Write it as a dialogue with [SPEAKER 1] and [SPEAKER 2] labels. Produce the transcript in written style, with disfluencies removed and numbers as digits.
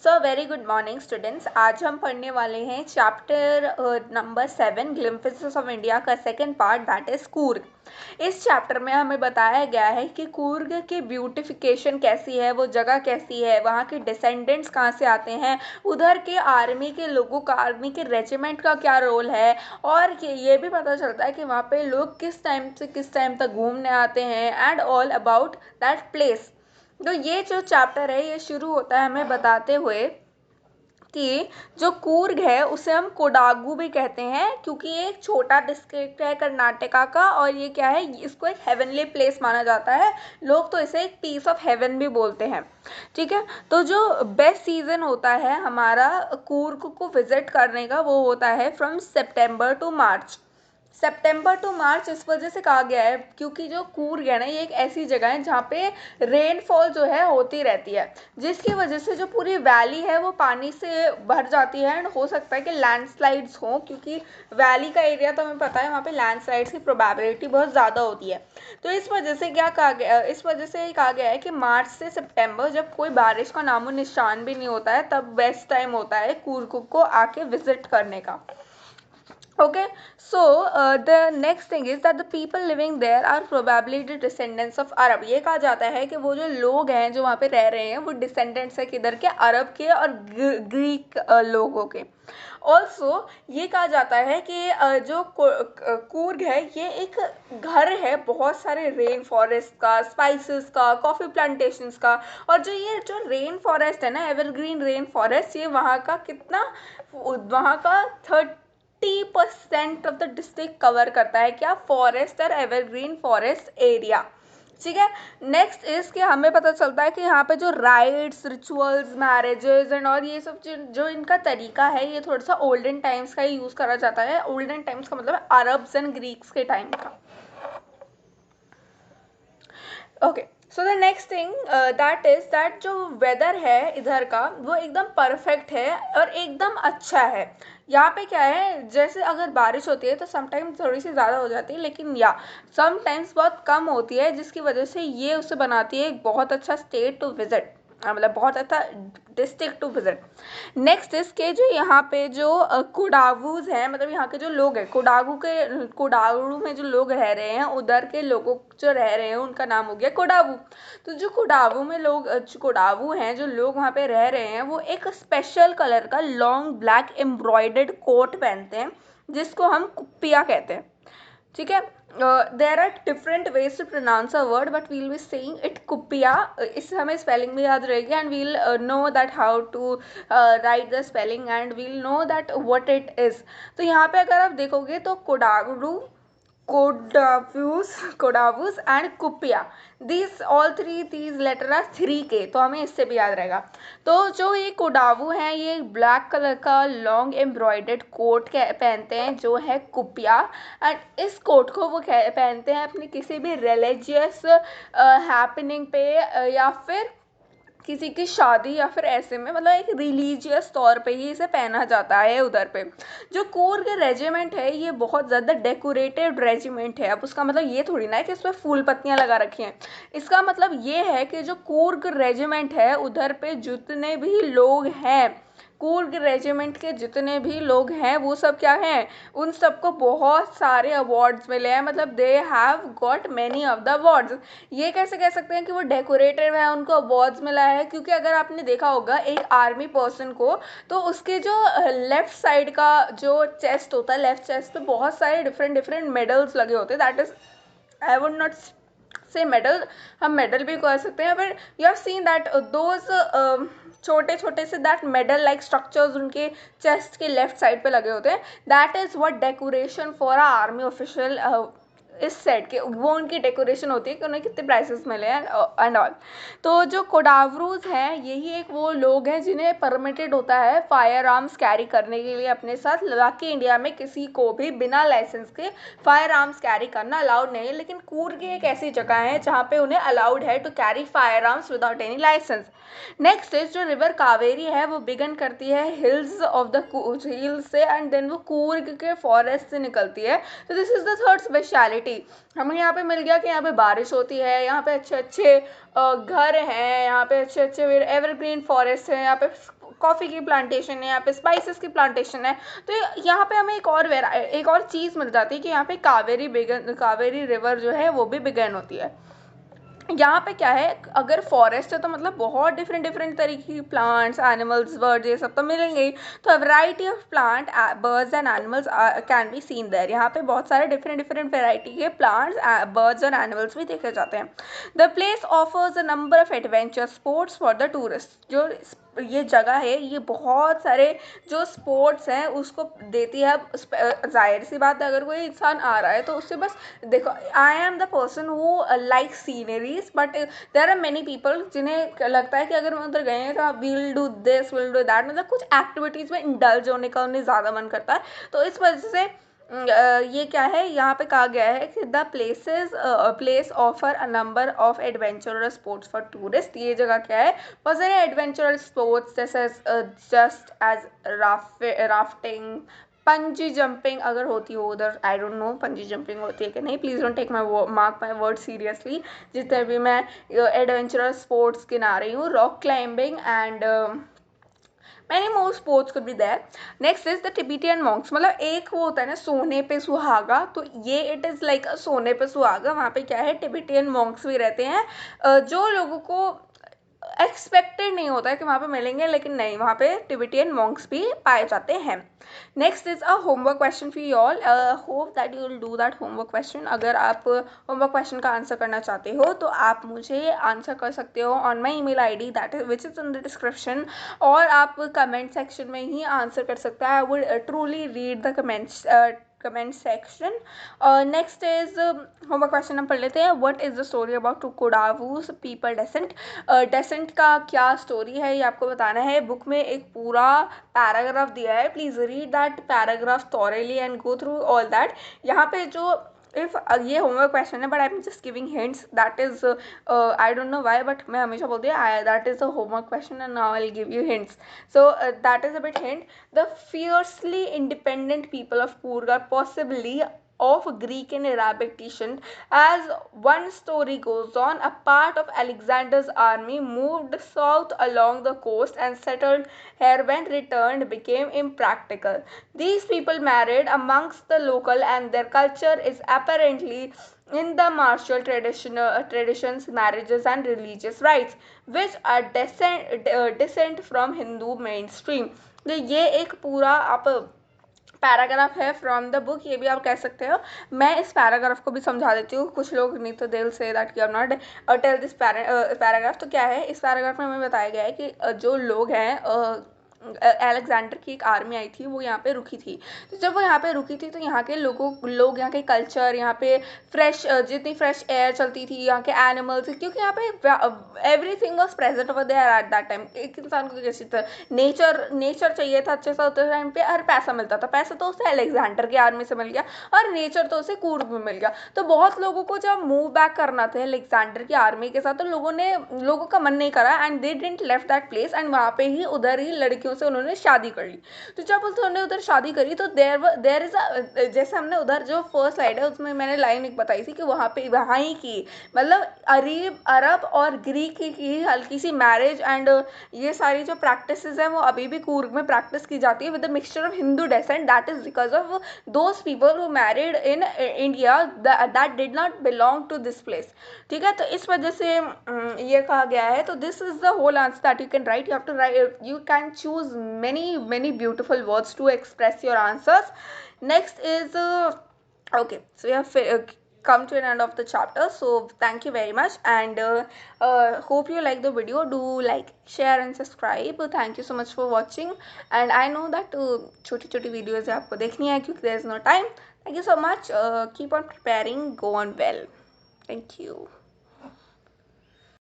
[SPEAKER 1] सो very good morning students. आज हम पढ़ने वाले हैं chapter number 7 glimpses of India का second part, that is Coorg. इस चैप्टर में हमें बताया गया है कि कूर्ग की ब्यूटिफिकेशन कैसी है, वो जगह कैसी है, वहाँ के डिसेंडेंट्स कहाँ से आते हैं, उधर के आर्मी के लोगों का, आर्मी के रेजिमेंट का क्या रोल है, और ये भी पता चलता है कि वहाँ पे लोग किस टाइम से किस टाइम तक घूमने आते हैं and all about that place. तो ये जो चैप्टर है ये शुरू होता है हमें बताते हुए कि जो कूर्ग है उसे हम कोडागू भी कहते हैं, क्योंकि ये एक छोटा डिस्ट्रिक्ट है कर्नाटका का, और ये क्या है, इसको एक हेवनली प्लेस माना जाता है। लोग तो इसे एक पीस ऑफ हेवन भी बोलते हैं। ठीक है, तो जो बेस्ट सीजन होता है हमारा कूर्ग को विजिट करने का वो होता है from September to March. September to March इस वजह से कहा गया है क्योंकि जो कूर्ग है ना, ये एक ऐसी जगह है जहाँ पे रेनफॉल जो है होती रहती है, जिसकी वजह से जो पूरी वैली है वो पानी से भर जाती है एंड हो सकता है कि लैंडस्लाइड्स हो, क्योंकि वैली का एरिया तो हमें पता है वहाँ पे लैंडस्लाइड्स की प्रोबेबिलिटी बहुत ज़्यादा होती है। तो इस वजह से क्या कहा गया, इस वजह से कहा गया है कि मार्च से सितंबर, जब कोई बारिश का नामो निशान भी नहीं होता है, तब बेस्ट टाइम होता है कूर्ग को आके विजिट करने का। Okay, so the next thing is that the people living there are probably the descendants of Arab। ये कहा जाता है कि वो जो लोग हैं जो वहाँ पे रह रहे हैं वो डिसेंडेंट्स है किधर के, अरब के और ग्रीक लोगों के। ऑल्सो ये कहा जाता है कि जो कूर्ग है ये एक घर है बहुत सारे रेन फॉरेस्ट का, स्पाइसेस का, कॉफ़ी प्लांटेशंस का। और जो रेन फॉरेस्ट है ना, एवरग्रीन रेन फॉरेस्ट, ये वहाँ का कितना, वहाँ का 30% ऑफ द डिस्ट्रिक्ट कवर करता है, क्या, फॉरेस्ट और एवरग्रीन फॉरेस्ट एरिया। ठीक है, नेक्स्ट इज कि हमें पता चलता है कि यहाँ पे जो राइट्स, रिचुअल्स, मैरिजेस एंड और ये सब जो इनका तरीका है ये थोड़ा सा ओल्डन टाइम्स का ही यूज़ करा जाता है। ओल्डन टाइम्स का मतलब अरब्स एंड ग्रीक्स के टाइम का। Okay, so the next thing that is that जो वेदर है इधर का वो एकदम परफेक्ट है और एकदम अच्छा है। यहाँ पे क्या है, जैसे अगर बारिश होती है तो समटाइम्स थोड़ी सी ज़्यादा हो जाती है, लेकिन या समटाइम्स बहुत कम होती है, जिसकी वजह से ये उसे बनाती है एक बहुत अच्छा स्टेट टू विजिट, मतलब बहुत अच्छा डिस्ट्रिक्ट टू विजिट। नेक्स्ट इसके जो यहाँ पे जो कोडागूज हैं, मतलब यहाँ के जो लोग हैं कोडागू में जो लोग रह रहे हैं, उधर के लोगों जो रह रहे हैं उनका नाम हो गया कोडागू। तो जो कोडागू में लोग कोडागू हैं, जो लोग वहाँ पे रह रहे हैं, वो एक स्पेशल कलर का लॉन्ग ब्लैक एम्ब्रॉयडर्ड कोट पहनते हैं जिसको हम कुप्पिया कहते हैं। ठीक है, there are different ways to pronounce a word but we'll be saying it kupya. इससे हमें स्पेलिंग भी याद रहेगी and we'll know that how to write the spelling and we'll know that what it is. तो यहाँ पे अगर आप देखोगे तो Kodagu, Kodavas and kupya, this all three these letter are 3K, तो हमें इससे भी याद रहेगा। तो जो ये कोडावू हैं ये ब्लैक कलर का लॉन्ग एम्ब्रॉयडर्ड कोट पहनते हैं जो है कुपिया, एंड इस कोट को वो पहनते हैं अपनी किसी भी रिलीजियस हैपनिंग पे या फिर किसी की शादी या फिर ऐसे में, मतलब एक रिलीजियस तौर पे ही इसे पहना जाता है उधर पे। जो कूर्ग रेजिमेंट है ये बहुत ज़्यादा डेकोरेटेड रेजिमेंट है। अब उसका मतलब ये थोड़ी ना है कि इसमें फूल पत्तियाँ लगा रखी हैं। इसका मतलब ये है कि जो कूर्ग रेजिमेंट है उधर पे जितने भी लोग हैं, कूर्ग रेजिमेंट के जितने भी लोग हैं वो सब क्या हैं, उन सबको बहुत सारे अवार्ड्स मिले हैं, मतलब they have got many of the awards. ये कैसे कह सकते हैं कि वो डेकोरेटेड है, उनको अवार्ड्स मिला है, क्योंकि अगर आपने देखा होगा एक आर्मी पर्सन को, तो उसके जो लेफ्ट साइड का जो चेस्ट होता है, लेफ्ट चेस्ट पे बहुत सारे डिफरेंट डिफरेंट मेडल्स लगे होते हैं। That is, I would not से मेडल, हम मेडल भी कह सकते हैं, but you have seen that those छोटे छोटे say that medal like structures उनके चेस्ट के लेफ्ट साइड पे लगे होते हैं। That is what decoration for a army official, इस सेट के वो उनकी डेकोरेशन होती है कि उन्हें कितने प्राइसेस मिले हैं एंड ऑल। तो जो कोडावरूज हैं यही एक वो लोग हैं जिन्हें परमिटेड होता है फायर आर्म्स कैरी करने के लिए अपने साथ। बाकी इंडिया में किसी को भी बिना लाइसेंस के फायर आर्म्स कैरी करना अलाउड नहीं है, लेकिन कूर्ग एक ऐसी जगह है जहाँ पे उन्हें अलाउड है to carry fire arms without any licence. Next is जो रिवर कावेरी है वो बिगन करती है हिल्स ऑफ द हिल्स से एंड देन वो कूर्ग के फॉरेस्ट से निकलती है। तो this is the third speciality. हमें यहाँ पे मिल गया कि यहाँ पे बारिश होती है, यहाँ पे अच्छे अच्छे घर हैं, यहाँ पे अच्छे अच्छे एवरग्रीन फॉरेस्ट हैं, यहाँ पे कॉफ़ी की प्लांटेशन है, यहाँ पे स्पाइसेस की प्लांटेशन है। तो यहाँ पे हमें एक और चीज़ मिल जाती है कि यहाँ पे कावेरी रिवर जो है वो भी बिगन होती है। यहाँ पे क्या है, अगर फॉरेस्ट है तो मतलब बहुत डिफरेंट डिफरेंट तरीके की प्लांट्स, एनिमल्स, बर्ड्स, ये सब तो मिलेंगे ही। तो variety of plant, birds and animals can be seen there. यहाँ पे बहुत सारे डिफरेंट डिफरेंट वैरायटी के प्लांट्स, बर्ड्स और एनिमल्स भी देखे जाते हैं। The place offers a number of adventure sports for the tourist. जो ये जगह है ये बहुत सारे जो स्पोर्ट्स हैं उसको देती है। अब जाहिर सी बात है, अगर कोई इंसान आ रहा है तो उससे बस देखो, I am the person who like sceneries, but there are many people जिन्हें लगता है कि अगर हम उधर गए हैं तो will do this, will do that, मतलब कुछ एक्टिविटीज़ में इंडल्ज होने का उन्हें ज़्यादा मन करता है। तो इस वजह से ये क्या है, यहाँ पे कहा गया है कि the place offer a number of adventurous sports for tourist. ये जगह क्या है, बहुत सारे एडवेंचरस स्पोर्ट्स जैसे just as rafting, bungee jumping अगर होती हो उधर, I don't know bungee jumping होती है कि नहीं, please don't take my mark my word seriously, जितने भी मैं एडवेंचरस स्पोर्ट्स गिना रही हूँ, rock climbing and many more sports could be there. Next is the Tibetan Monks. मतलब एक वो होता है ना सोने पे सुहागा, तो ये इट इज़ लाइक सोने पे सुहागा। वहाँ पे क्या है, टिबेटियन मॉन्क्स भी रहते हैं, जो लोगों को एक्सपेक्टेड नहीं होता है कि वहाँ पे मिलेंगे, लेकिन नहीं, वहाँ पे टिबेटियन मॉन्क्स भी पाए जाते हैं। Next is a homework question for you all, hope that you will do that homework question. अगर आप होमवर्क क्वेश्चन का आंसर करना चाहते हो तो आप मुझे आंसर कर सकते हो on my email ID that is which is in the description, और आप कमेंट सेक्शन में ही आंसर कर सकते हैं। I would truly read the comment section. Next is homework question हम पढ़ लेते हैं। What is the story about Kodavas people descent. Descent का क्या स्टोरी है ये आपको बताना है। बुक में एक पूरा पैराग्राफ दिया है, please read that paragraph thoroughly and go through all that. यहाँ पे जो इफ ये होमवर्क क्वेश्चन है, but I am just giving hints, that is I don't know why, but मैं हमेशा बोलती हूँ that is a homework question and now I will give you hints, so that is a bit hint. The fiercely independent people of Kurg are possibly of Greek and Arabic descent. As one story goes on, a part of Alexander's army moved south along the coast and settled here when returned became impractical. These people married amongst the local and their culture is apparently in the martial traditions, marriages and religious rites, which are descent from Hindu mainstream. तो ये एक पूरा आप paragraph है from the book, ये भी आप कह सकते हो। मैं इस पैराग्राफ को भी समझा देती हूँ, कुछ लोग नहीं तो they will say that you are not tell this paragraph. तो क्या है, इस पैराग्राफ में हमें बताया गया है कि जो लोग हैं, अलेक्जेंडर की एक आर्मी आई थी, वो यहाँ पे रुकी थी। तो जब वो यहाँ पे रुकी थी तो यहाँ के लोग यहाँ के कल्चर, यहाँ पे फ्रेश जितनी फ्रेश एयर चलती थी, यहाँ के एनिमल्स, क्योंकि यहाँ पे everything was present over there at that time. एक इंसान को कैसी नेचर चाहिए था अच्छे से, उस टाइम पे हर पैसा मिलता था। पैसा तो उसे अलेक्जेंडर की आर्मी से मिल गया और नेचर तो उसे कूर्ग में मिल गया। तो बहुत लोगों को जब मूव बैक करना था अलेक्जेंडर की आर्मी के साथ, तो लोगों का मन नहीं करा and they didn't left that place, and वहाँ पे ही उधर ही लड़कियों से उन्होंने शादी कर ली। तो जब उन्होंने उधर शादी करी तो देयर इज जैसे हमने उधर जो फर्स्ट स्लाइड है उसमें मैंने लाइन एक बताई थी कि वहाँ ही की मतलब अरब और ग्रीक की हल्की सी मैरिज एंड ये सारी जो प्रैक्टिसेस है वो अभी भी कूर्ग में प्रैक्टिस की जाती है with the mixture of Hindu descent, that is because of those people who married in India that did not belong to this place. ठीक है, तो इस वजह से ये कहा गया है। तो this is the whole answer that you can write, you have to write, you can choose many beautiful words to express your answers. Next is okay, so we have come to an end of the chapter, so thank you very much, and hope you like the video. Do like, share and subscribe. Thank you so much for watching, and I know that छोटी छोटी videos है आपको देखनी है क्योंकि there is no time. Thank you so much. Keep on preparing, go on well. Thank you.